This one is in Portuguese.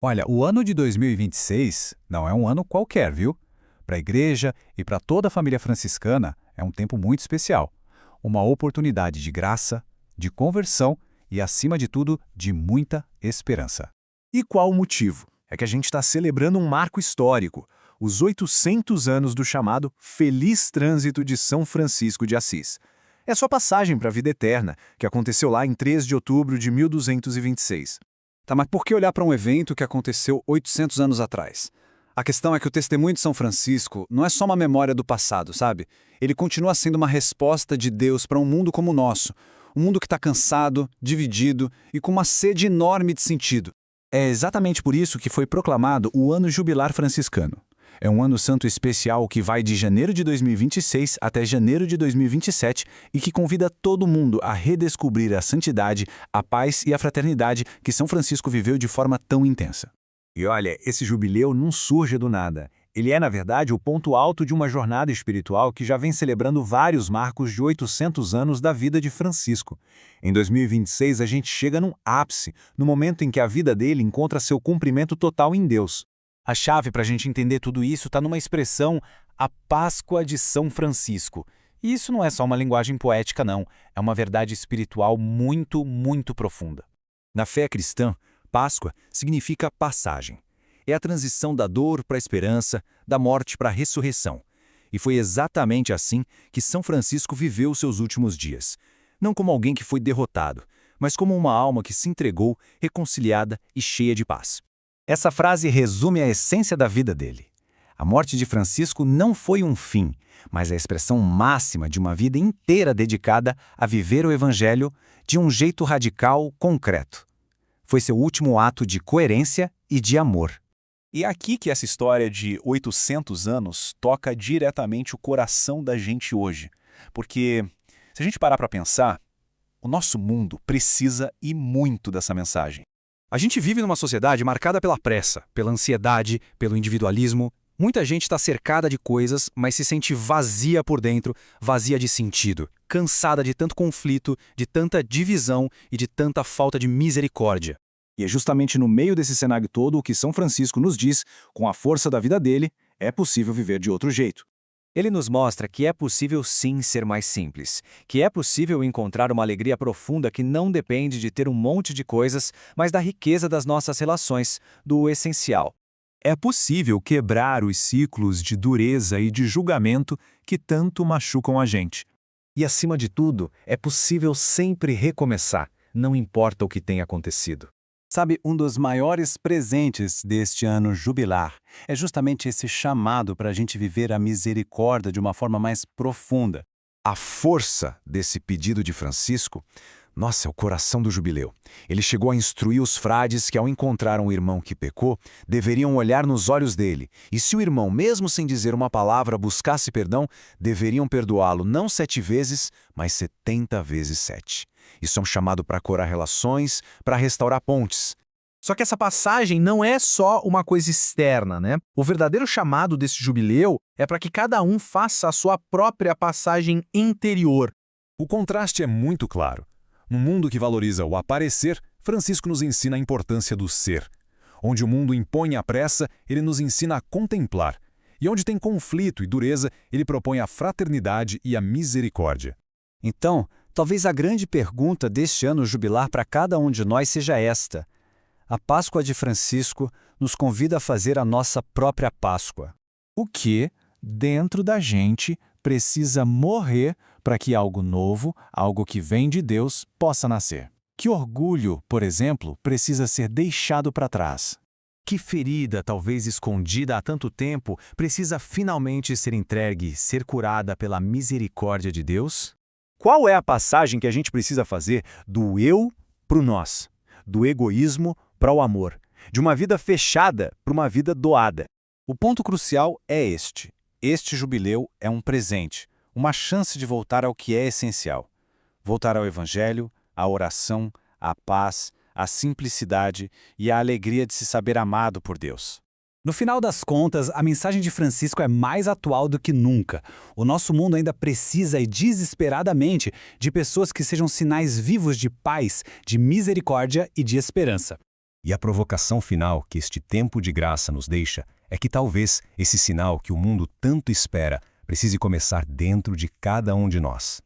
Olha, o ano de 2026 não é um ano qualquer, viu? Para a igreja e para toda a família franciscana é um tempo muito especial. Uma oportunidade de graça, de conversão e, acima de tudo, de muita esperança. E qual o motivo? É que a gente está celebrando um marco histórico, os 800 anos do chamado Feliz Trânsito de São Francisco de Assis. É sua passagem para a vida eterna, que aconteceu lá em 3 de outubro de 1226. Tá, mas por que olhar para um evento que aconteceu 800 anos atrás? A questão é que o testemunho de São Francisco não é só uma memória do passado, sabe? Ele continua sendo uma resposta de Deus para um mundo como o nosso. Um mundo que está cansado, dividido e com uma sede enorme de sentido. É exatamente por isso que foi proclamado o Ano Jubilar Franciscano. É um ano santo especial que vai de janeiro de 2026 até janeiro de 2027 e que convida todo mundo a redescobrir a santidade, a paz e a fraternidade que São Francisco viveu de forma tão intensa. E olha, esse jubileu não surge do nada. Ele é, na verdade, o ponto alto de uma jornada espiritual que já vem celebrando vários marcos de 800 anos da vida de Francisco. Em 2026, a gente chega num ápice, no momento em que a vida dele encontra seu cumprimento total em Deus. A chave para a gente entender tudo isso está numa expressão, a Páscoa de São Francisco. E isso não é só uma linguagem poética, não. É uma verdade espiritual muito, muito profunda. Na fé cristã, Páscoa significa passagem. É a transição da dor para a esperança, da morte para a ressurreição. E foi exatamente assim que São Francisco viveu seus últimos dias. Não como alguém que foi derrotado, mas como uma alma que se entregou, reconciliada e cheia de paz. Essa frase resume a essência da vida dele. A morte de Francisco não foi um fim, mas a expressão máxima de uma vida inteira dedicada a viver o Evangelho de um jeito radical, concreto. Foi seu último ato de coerência e de amor. E é aqui que essa história de 800 anos toca diretamente o coração da gente hoje. Porque, se a gente parar para pensar, o nosso mundo precisa e muito dessa mensagem. A gente vive numa sociedade marcada pela pressa, pela ansiedade, pelo individualismo. Muita gente está cercada de coisas, mas se sente vazia por dentro, vazia de sentido, cansada de tanto conflito, de tanta divisão e de tanta falta de misericórdia. E é justamente no meio desse cenário todo o que São Francisco nos diz, com a força da vida dele, é possível viver de outro jeito. Ele nos mostra que é possível sim ser mais simples, que é possível encontrar uma alegria profunda que não depende de ter um monte de coisas, mas da riqueza das nossas relações, do essencial. É possível quebrar os ciclos de dureza e de julgamento que tanto machucam a gente. E acima de tudo, é possível sempre recomeçar, não importa o que tenha acontecido. Sabe, um dos maiores presentes deste ano jubilar é justamente esse chamado para a gente viver a misericórdia de uma forma mais profunda. A força desse pedido de Francisco, nossa, é o coração do jubileu. Ele chegou a instruir os frades que, ao encontrar um irmão que pecou, deveriam olhar nos olhos dele. E se o irmão, mesmo sem dizer uma palavra, buscasse perdão, deveriam perdoá-lo não 7 vezes, mas 70 vezes 7. Isso é um chamado para curar relações, para restaurar pontes. Só que essa passagem não é só uma coisa externa, né? O verdadeiro chamado desse jubileu é para que cada um faça a sua própria passagem interior. O contraste é muito claro. Num mundo que valoriza o aparecer, Francisco nos ensina a importância do ser. Onde o mundo impõe a pressa, ele nos ensina a contemplar. E onde tem conflito e dureza, ele propõe a fraternidade e a misericórdia. Então, talvez a grande pergunta deste ano jubilar para cada um de nós seja esta. A Páscoa de Francisco nos convida a fazer a nossa própria Páscoa. O que, dentro da gente, precisa morrer para que algo novo, algo que vem de Deus, possa nascer? Que orgulho, por exemplo, precisa ser deixado para trás? Que ferida, talvez escondida há tanto tempo, precisa finalmente ser entregue, ser curada pela misericórdia de Deus? Qual é a passagem que a gente precisa fazer do eu para o nós, do egoísmo para o amor, de uma vida fechada para uma vida doada? O ponto crucial é este. Este jubileu é um presente, uma chance de voltar ao que é essencial. Voltar ao Evangelho, à oração, à paz, à simplicidade e à alegria de se saber amado por Deus. No final das contas, a mensagem de Francisco é mais atual do que nunca. O nosso mundo ainda precisa e desesperadamente de pessoas que sejam sinais vivos de paz, de misericórdia e de esperança. E a provocação final que este tempo de graça nos deixa é que talvez esse sinal que o mundo tanto espera precise começar dentro de cada um de nós.